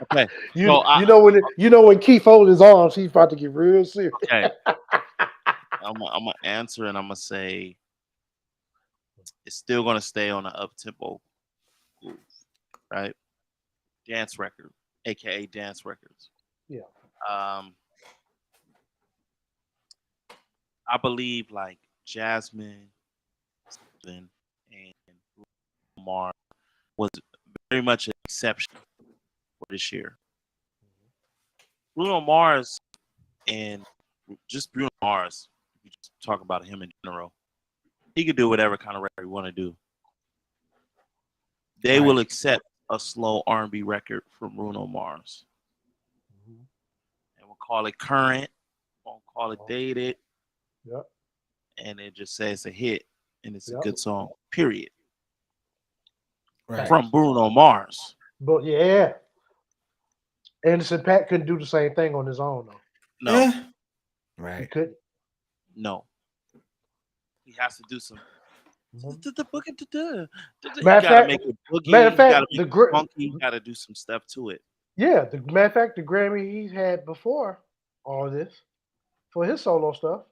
Okay. You So I you know when Keith folds his arms, he's about to get real serious. okay. I'm gonna answer and I'm gonna say it's still gonna stay on the up tempo groove, right? Dance record, aka dance records. Yeah, Um, I believe like Jasmine and Mars was very much an exception for this year. Bruno Mars and just Bruno Mars, we just talk about him in general. He could do whatever kind of record he want to do. They will accept a slow R&B record from Bruno Mars, and we'll call it current, won't call it dated, Yep. and it just says a hit and it's a Yep. good song. Period. Right. From Bruno Mars. But yeah, Anderson Paak couldn't do the same thing on his own though. No, Eh. He Right. couldn't. no. He has to do some. Mhm. You Matter of gotta fact- make it boogie. matter of You fact, gotta the make gr- it funky. You gotta do some stuff to it. Yeah, the matter of fact, the Grammy he's had before all this for his solo stuff,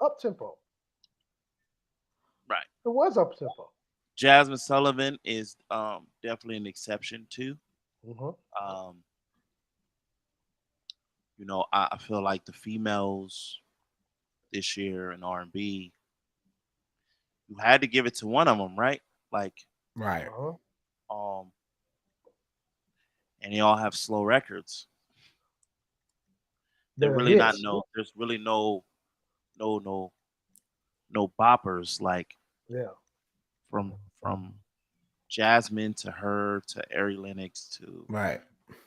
up tempo. Right. It was up tempo. Jasmine Sullivan is definitely an exception too. Mm-hmm. You know, I feel like the females this year in R&B, you had to give it to one of them, right? Like, Right. and they all have slow records. They're They're really not hits. there's really no boppers like Yeah. from Jasmine to her to Ari Lennox to Right.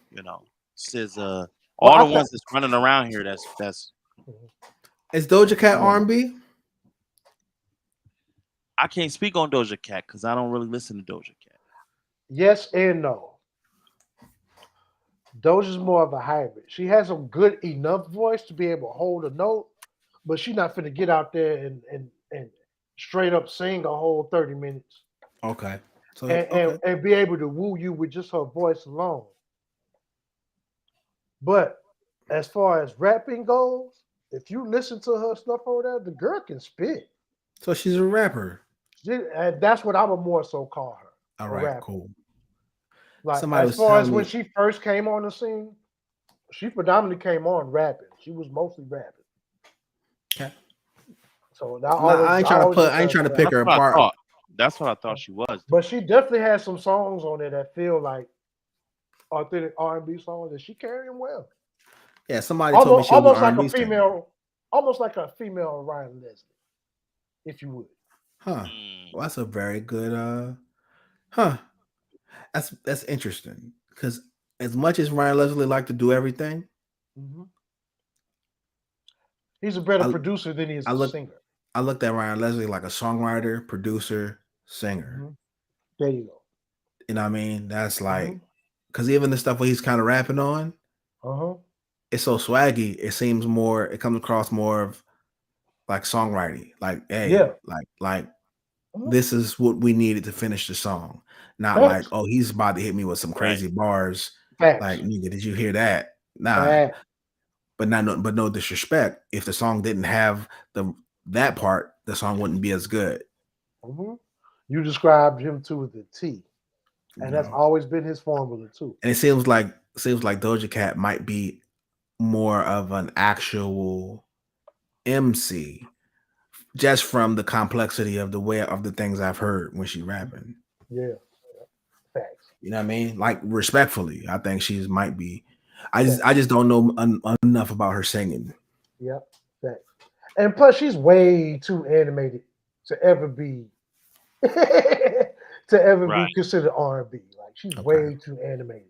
you know SZA, Well, all I the thought- ones that's running around here. That's Is Doja Cat Yeah. R&B? I can't speak on Doja Cat because I don't really listen to Doja Cat. Yes and no. Doja's more of a hybrid. She has a good enough voice to be able to hold a note, but she's not finna get out there and straight up sing a whole 30 minutes Okay. So and be able to woo you with just her voice alone. But as far as rapping goes, if you listen to her stuff over there, the girl can spit. so she's a rapper. And that's what I would more so call her. All a right. rapper. Cool. Like Somebody as was far as telling when me- she first came on the scene, she predominantly came on rapping. She was mostly rapping. Okay. So I ain't trying to pick her That's what I apart. thought. That's what I thought she was. But she definitely has some songs on there that feel like authentic R&B songs, and she carrying well. Yeah. Somebody told me she was an Almost like R&B a singer. female, almost like a female Ryan Leslie, if you would. Huh. Mm. Well, that's a very good. That's interesting because as much as Ryan Leslie like to do everything, Mm-hmm. He's a better I- producer than he is I a look- singer. I looked at Ryan Leslie like a songwriter, producer, singer. Mhm. There you go. You know what I mean? That's like Mhm. because even the stuff where he's kind of rapping on, Uh-huh. it's so swaggy. It seems more. It comes across more of like songwriting. Like, hey, Yeah. like Mhm. this is what we needed to finish the song. Not Facts. like, oh, he's about to hit me with some crazy bars. Facts. Like, nigga, did you hear that? Nah. Facts. But no disrespect. If the song didn't have that part, the song wouldn't be as good. Mhm. You described him to the T, and you that's know? always been his formula too. And it seems like Doja Cat might be more of an actual MC, just from the complexity of the way of the things I've heard when she rapping. Yeah. Facts. You know what I mean? Like respectfully, I think she's might be. I just don't know enough about her singing. Yep. Facts. And plus, she's way too animated to ever be Right. considered R&B. Like she's Okay. way too animated.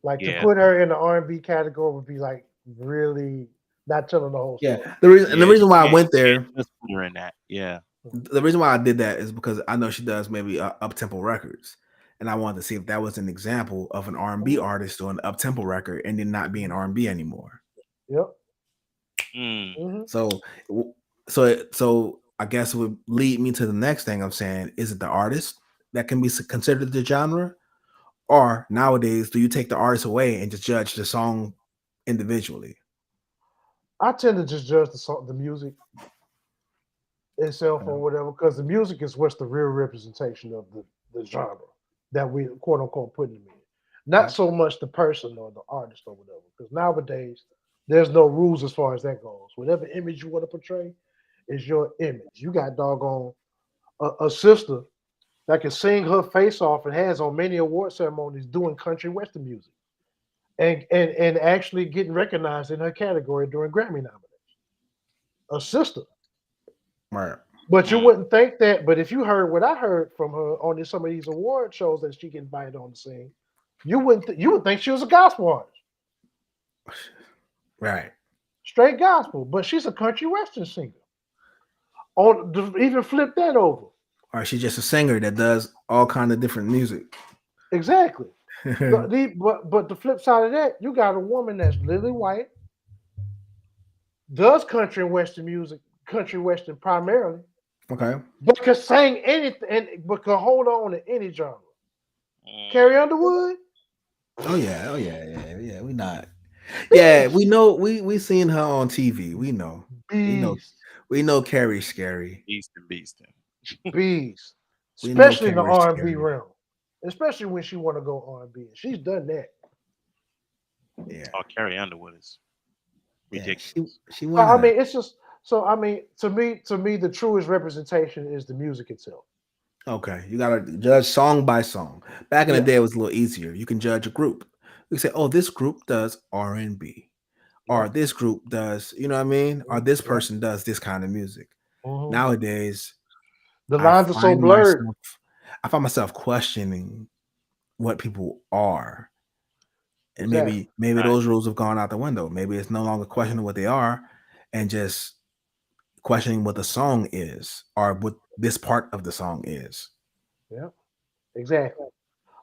Like Yeah. to put her in the R&B category would be like really not telling the whole story. Yeah, the reason why I you went can't there, just put her in that. Yeah. the reason why I did that is because I know she does maybe up-tempo records, and I wanted to see if that was an example of an R&B artist doing an up-tempo record and then not being R&B anymore. Yep. Mm. Mhm. So I guess it would lead me to the next thing I'm saying. Is it the artist that can be considered the genre? Or nowadays, do you take the artist away and just judge the song individually? I tend to just judge the music itself or whatever, because the music is what's the real representation of the genre that we quote unquote putting them in. Not so much the person or the artist or whatever. Because nowadays there's no rules as far as that goes. Whatever image you want to portray is your image. You got doggone a sister that can sing her face off and has on many award ceremonies doing country western music and actually getting recognized in her category during Grammy nominations. A sister. Right. But you Mm. wouldn't think that. But if you heard what I heard from her on some of these award shows that she get invited on to sing, you would think she was a gospel artist, Right. straight gospel. But she's a country western singer. On even flip that over. Or she's just a singer that does all kind of different music. Exactly. But the flip side of that, you got a woman that's lily white, does country and western music, country western primarily, Okay. but can sing anything, but can hold on to any genre. Mm. Carrie Underwood, Oh yeah. Oh yeah. Yeah. Yeah. We not. Yeah. We beast, know. We seen her on TV. We know. We know. beast, We know Carrie's scary. Beasting. beast, We know especially in the Carrie's R&B scary. realm, especially when she want to go R&B. She's done that. Yeah. Oh, Carrie Underwood is Yeah. ridiculous. She So I wanted mean, it's just so I mean, to me, the truest representation is the music itself. that. Okay. You gotta judge song by song. Back in the Yeah, day, it was a little easier. You can judge a group. You say, oh, this group does R&B, yeah, or this group does, you know what I mean, or this yeah. person does this kind of music. hmm Nowadays, The I lines are so find blurred. myself, I find myself questioning what people are, and Exactly. maybe Right. those rules have gone out the window. Maybe it's no longer questioning what they are, and just questioning what the song is, or what this part of the song is. Yeah, exactly.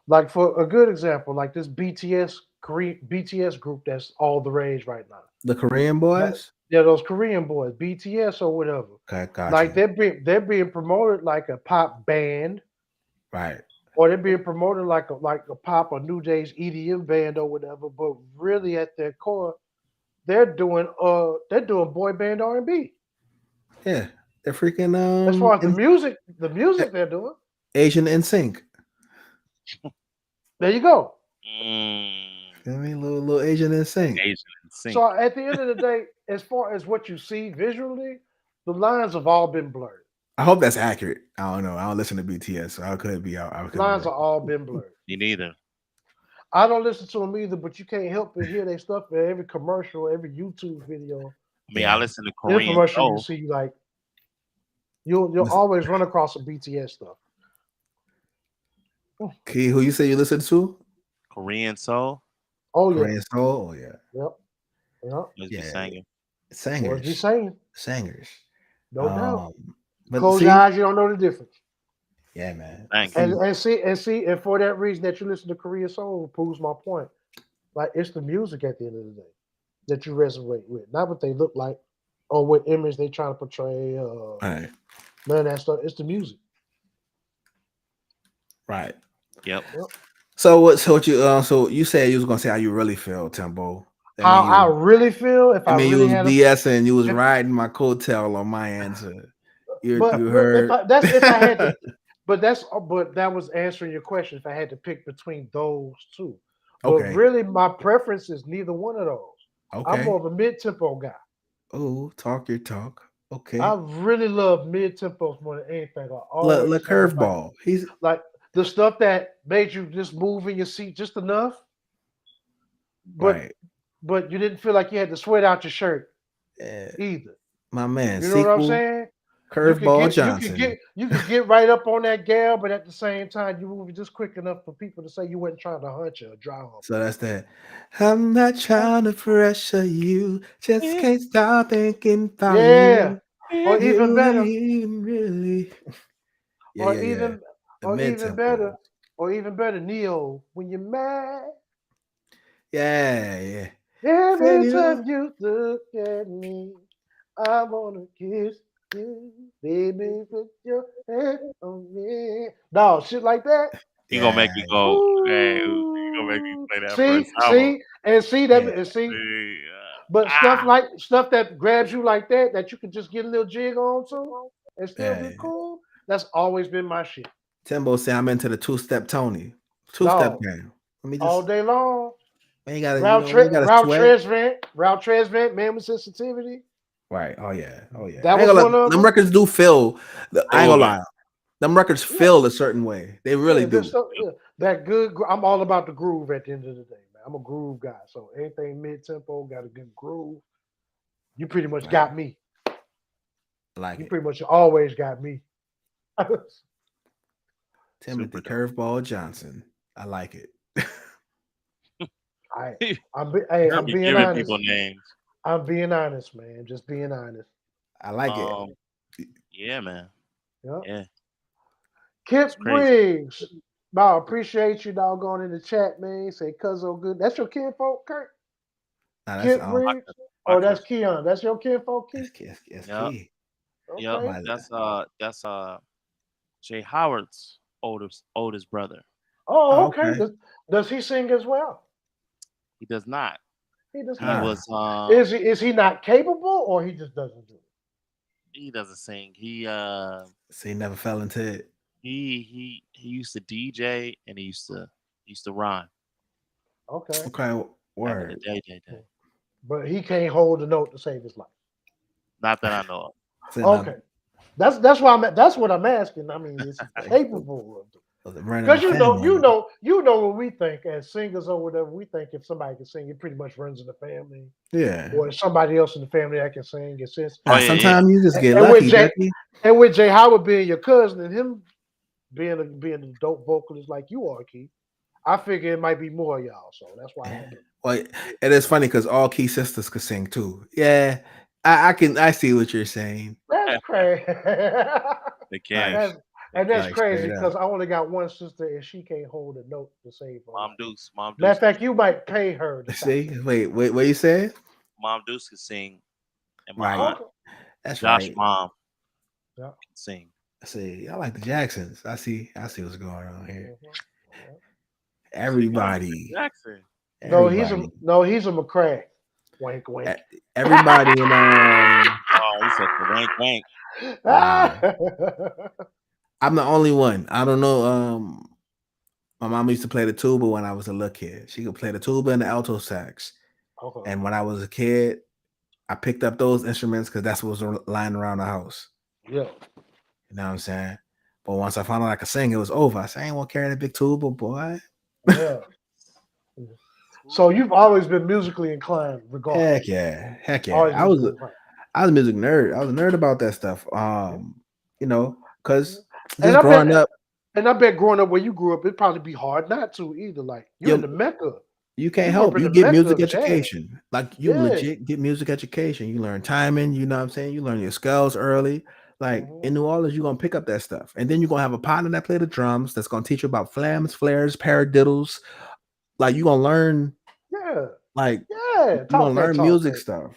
Like for a good example, like this BTS group that's all the rage right now. The Korean That boys. yeah, those Korean boys, BTS or whatever. Okay, got Like you. they're being promoted like a pop band, Right. or they're being promoted like a pop or new days EDM band or whatever. But really, at their core, they're doing boy band R&B. Yeah, they're freaking As far as the music they're doing. Asian in sync. There you go. Mm. I mean, little Asian in sync. Asian in sync. So at the end of the day, as far as what you see visually, the lines have all been blurred. I hope that's accurate. I don't know. I don't listen to BTS, so I could be out. I could be Lines wrong. are all been blurred. Me neither. I don't listen to them either, but you can't help but hear their stuff in every commercial, every YouTube video, I mean, I Yeah. listen to Korean infomercial you soul. see. Like you'll Listen, always run across some BTS stuff. Key, who you say you listen to? Korean soul. Oh yeah, Korean Soul. Oh yeah, yep, yep. Must be yeah. singing. Boys be Singers, saying, singers. no doubt. But Close your see, eyes, you don't know the difference. yeah, man. Thank And you. See, and for that reason that you listen to Korean Soul proves my point. Like it's the music at the end of the day that you resonate with, not what they look like or what image they trying to portray. right, None of that stuff. It's the music. right. Yep. Yep. So what? So what you? So you said you was gonna say how you really feel, Tempo. That How mean I you. really feel if I I mean you really was had a, BSing. You was if, riding my coattail on my answer. You but if heard. I that's if I had to, but that was answering your question. If I had to pick between those two, but Okay. really my preference is neither one of those. I'm more Okay. of a mid tempo guy. Oh, talk your talk. I Okay. really love mid tempos more than anything. I Le always have curveball. He's like the stuff that made you just move in your seat just enough, but right. you didn't feel like you had to sweat out your shirt Yeah, either. my man. You know what I'm Sequel saying? You could Curveball get you could Johnson. get you could get right up on that gal, but at the same time you move just quick enough for people to say you wasn't trying to hunch her or dry hump So that's that. I'm not trying to pressure you. Just Yeah. can't stop thinking her. about Yeah. you. Or even You better, ain't really. Yeah, or yeah, yeah. even The or mid even better, tempos. Neo, when you're mad, Yeah, yeah. every Failure. time you look at me, I wanna kiss you, baby, put your hand on me. No, shit like that. You gonna make Yeah, me go, hey, you gonna make me Ooh. play that first See, album. see, and see that, yeah, and see. Hey, But stuff that grabs you like that you can just get a little jig on to and still yeah, be yeah. cool. That's always been my shit. Timbo say I'm into the two-step Tony. Two-step Dog, game. Let me all just day long. we ain't gotta, we ain't gotta sweat. Ralph Tresvant, Man with Sensitivity. Right. Oh yeah. Oh yeah. That I ain't was gonna one lie. of Them them. records do feel I ain't gonna proven. lie. them records Yeah, feel a certain way. They really yeah, this do. stuff, yeah, that good. I'm all about the groove at the end of the day, man. I'm a groove guy, so anything mid tempo got a good groove. You pretty much Like, got me. I like You it. pretty much always got me. Timothy Super dope. Curveball Johnson. I like it. I, You hey, heard I'm me being giving people honest. names. I'm being honest, man. Just being honest. I like it. Um, yeah, man. Yeah. Yeah, Kip it's crazy. Briggs. No, appreciate you, dog, going in the chat, man. Say Cuzzo good. That's your kinfolk, Kurt? Now that's Kip My Briggs? my Or that's cousin. Keon? That's your kinfolk, Key? that's Yep, key. yep. Okay. My That's Jay Howard's oldest brother. Oh, oh, okay. okay. Does he sing as well? He does not. He does He not. Huh. was Is he not capable or he just doesn't do it? he doesn't sing. So he never fell into it. He used to DJ and he used to rhyme Okay. Okay, back in the word. day. But he can't hold a note to save his life. Not that I know of. So Okay. That's why that's what I'm asking. I mean, is he like capable of it? running the Because family. you know what we think as singers or whatever. We think if somebody can sing, it pretty much runs in the family, Yeah. or somebody else in the family that can sing. It since Oh Now yeah, yeah. sometimes you just get and with lucky, Jay Ducky. and with Jay Howard being your cousin and him being a dope vocalist like you are, Keith, I figure it might be more of y'all. So that's why I had to. Well, it is funny because all Key sisters could sing too. Yeah, I see what you're saying. That's crazy. They Like can. that's They and that's can. like crazy straight because up. I only got one sister and she can't hold a note to save her Mom life. Deuce. Mom Matter Deuce of can fact, you might pay her to stop See, singing. wait, what you said? Mom Deuce can sing, and my Right. aunt Okay. That's Josh right. mom Yeah. can sing. See, I like the Jacksons. I see what's going on here. Mhm. Yeah. So you like Everybody, Jackson? everybody, He's a McCrae. Wink, e- wink. everybody in Oh, he said the wank wank. wow. I'm the only one. I don't know. My mom used to play the tuba when I was a little kid. She could play the tuba and the alto sax. Okay. And when I was a kid, I picked up those instruments because that's what was lying around the house. Yeah. You know what I'm saying? But once I found out I could sing, it was over. I said, I ain't want to carry that big tuba, boy. Yeah. So you've always been musically inclined, regardless. Heck yeah. Heck yeah. Always musically inclined. I was a music nerd. I was a nerd about that stuff. Yeah. You know, Yeah. because And just I growing bet up, and I bet growing up where you grew up, it'd probably be hard not to either. Like you're in you the mecca. you can't You grew up help. in You the get mecca music of jazz. education. Like you Yeah. legit get music education. You learn timing, you know what I'm saying? You learn your scales early. Like Hmm. in New Orleans, you're gonna pick up that stuff. And then you're gonna have a partner that play the drums that's gonna teach you about flams, flares, paradiddles. Like you're gonna learn Yeah. like Yeah. you're Talk gonna that learn talk, music man. stuff.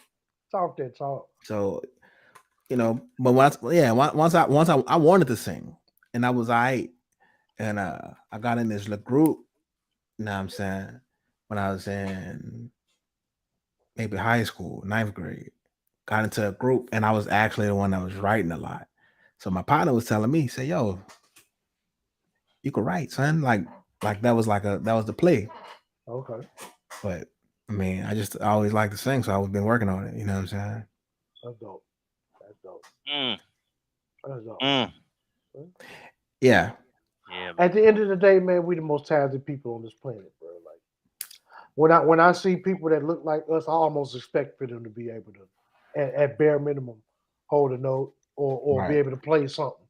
Talk that talk. So but once I wanted to sing and I was all right. And I got in this little group, you know what I'm saying, when I was in maybe high school, ninth grade. Got into a group and I was actually the one that was writing a lot. So my partner was telling me, say, yo, you could write, son. Like that was the play. Okay. But I mean, I always liked to sing, so I've been working on it, you know what I'm saying? That's dope. That's dope. Mm, That's dope. mm. Yeah. Yeah, man. At the end of the day, man, we the most talented people on this planet, bro. Like when I see people that look like us, I almost expect for them to be able to, at bare minimum, hold a note or be Right. able to play something.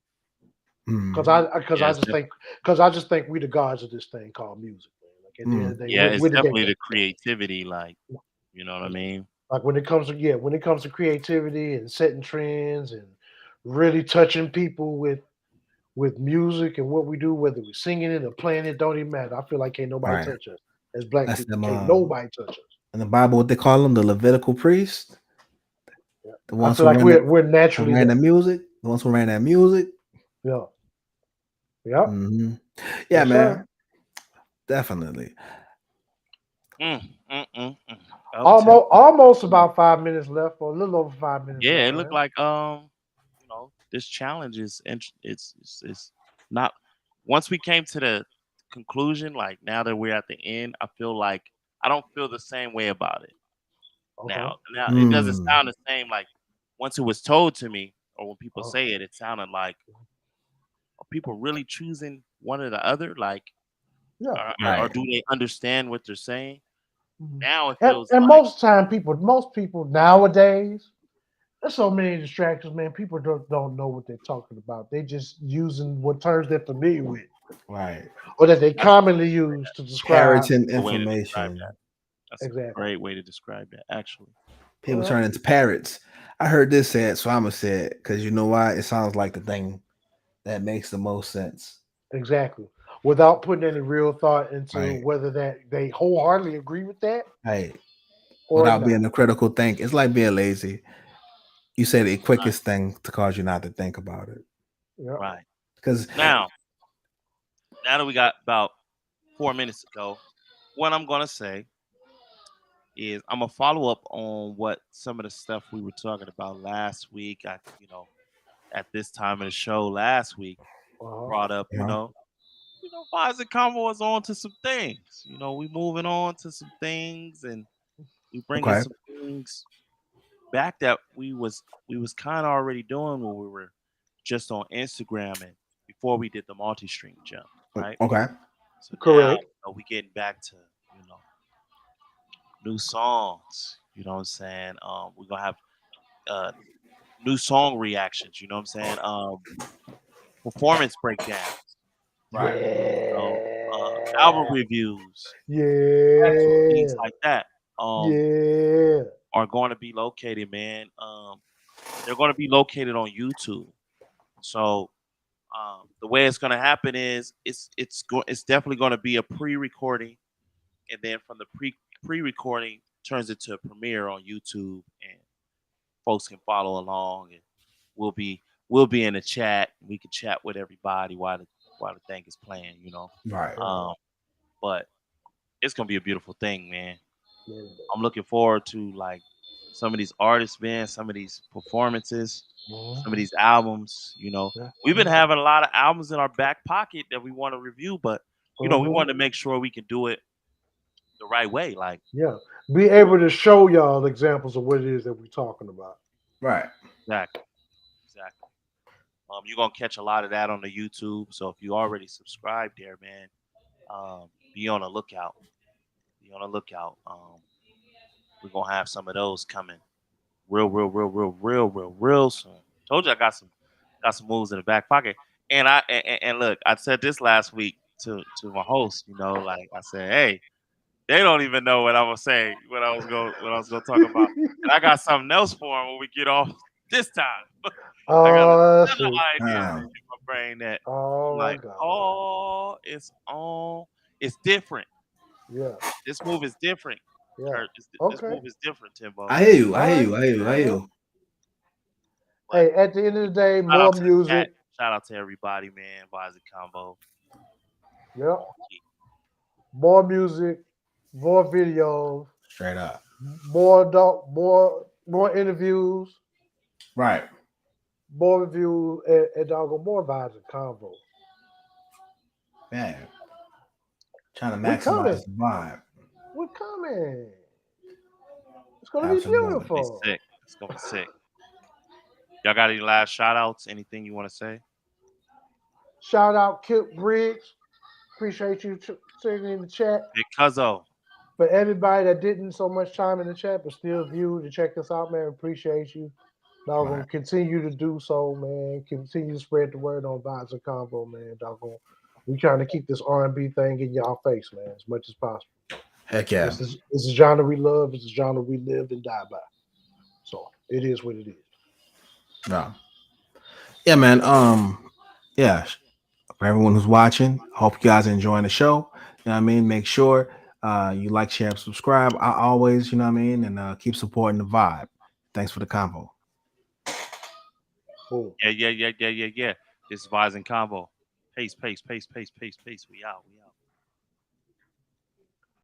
Because Mm, I because Yeah, I it's just think because I just think we the gods of this thing called music, man. Like at the end mm, of the day, yeah, it's we're the definitely gateway. the creativity. Like, you know what I mean? Like when it comes to creativity and setting trends and really touching people with music and what we do, whether we're singing it or playing it, don't even matter. I feel like can't nobody right. touch us as black That's people. them Can't nobody touch us. in the Bible what they call them, the Levitical priests, Yeah. the I ones feel like we're who naturally ran the that. music, the ones who ran that music. Yeah. Yep. Hmm. Yeah, Yes, sir. man, definitely. Mm, mm, mm, mm. Up tempo. Almost about 5 minutes left, or a little over 5 minutes Yeah, left, it looked man. like this challenge is it's not. Once we came to the conclusion, like now that we're at the end, I feel like I don't feel the same way about it Okay. now. Now it doesn't Mm, sound the same. Like once it was told to me, or when people Uh, say it, it sounded like a people really choosing one or the other? Like, Yeah. or Right. do they understand what they're saying? Mhm. Now it And, feels and like most people nowadays, there's so many distractions, man. People don't know what they're talking about. They just using what terms they're familiar with Right. or that they that's commonly use to describe. Parroting a way to describe information. that. That's a Exactly. great way to describe that, actually. People Well, turn into parrots. I heard this said, so I'm gonna say it because you know why? It sounds like the thing that makes the most sense. exactly. Without putting any real thought into Right. whether that they wholeheartedly agree with that Hey, or without not. being a critical think. It's like being lazy. You say the Right. quickest thing to cause you not to think about it. Yeah. Right. Because Now, now that we got about 4 minutes ago, what I'm gonna say is I'm gonna follow up on what some of the stuff we were talking about last week. At this time of the show last week, Uh-huh. brought up, you know, Vibes and Convo is on to some things. We moving on to some things, and we bringing okay, some things back that we was kind of already doing when we were just on Instagram and before we did the multi-stream jump, right? okay, So now Correct. we getting back to you know new songs. You know what I'm saying? We're gonna have uh, new song reactions. You know what I'm saying? Performance breakdowns, right, know, Yeah. album reviews, things Yeah. like that. Um, Yeah. are going to be located, man. They're going to be located on YouTube. So the way it's going to happen is it's definitely going to be a pre-recording, and then from the pre-recording turns into a premiere on YouTube, and folks can follow along, and we'll be we'll be in the chat. We can chat with everybody while the thing is playing, right, Right. But it's gonna be a beautiful thing, man. Yeah. I'm looking forward to like some of these artists, man, some of these performances, some of Mhm. these albums. Yeah. We've been Yeah. having a lot of albums in our back pocket that we want to review, but we Mhm. want to make sure we can do it the right way. Like, Yeah. Be able to show y'all examples of what it is that we're talking about. right. exactly, exactly. You're gonna catch a lot of that on the YouTube. So if you already subscribed there, man, be on the lookout. Be on the lookout. We're gonna have some of those coming real soon. Told you I got some moves in the back pocket. And look, I said this last week to my host. Like I said, hey, they don't even know what I'm gonna say, what I was gonna talk about, and I got something else for them when we get off this time. I got Oh, another see. idea in my brain that I'm Oh my like, God. oh, it's on. It's different. Yeah. This move is different, Yeah. Kurt. This Okay. move is different, Timbo. I hear you. I All hear right. you. I hear you. I hear Yeah. you. But Hey, at the end of the day, shout more out to the chat. music. Shout out to everybody, man. Vibes Combo. Yep. On key. More music, more videos, Straight up. more interviews, Right, more reviews, and doggone more vibes and convo. man. Trying to We coming. maximize the vibe. We're coming. It's gonna be Absolutely. It's gonna be beautiful. sick. It's gonna be sick. Y'all got any last shout outs? Anything you want to say? Shout out Kip Briggs. Appreciate you sitting in the chat. Big Cuzzo. For everybody that didn't so much time in the chat but still viewed and checked us out, man, appreciate you. Doggone, Right. continue to do so, man. Continue to spread the word on Vibes and Convo, man. Doggone, we trying to keep this R&B thing in y'all face, man, as much as possible. Heck yeah. This is a genre we love. It's a genre we live and die by. So it is what it is. No. Yeah, man. Yeah. For everyone who's watching, hope you guys are enjoying the show. You know what I mean? Make sure you like, share, and subscribe. I always, you know what I mean, and keep supporting the vibe. Thanks for the convo. Boom. Yeah. This is Vibes and Combo. Pace. We out.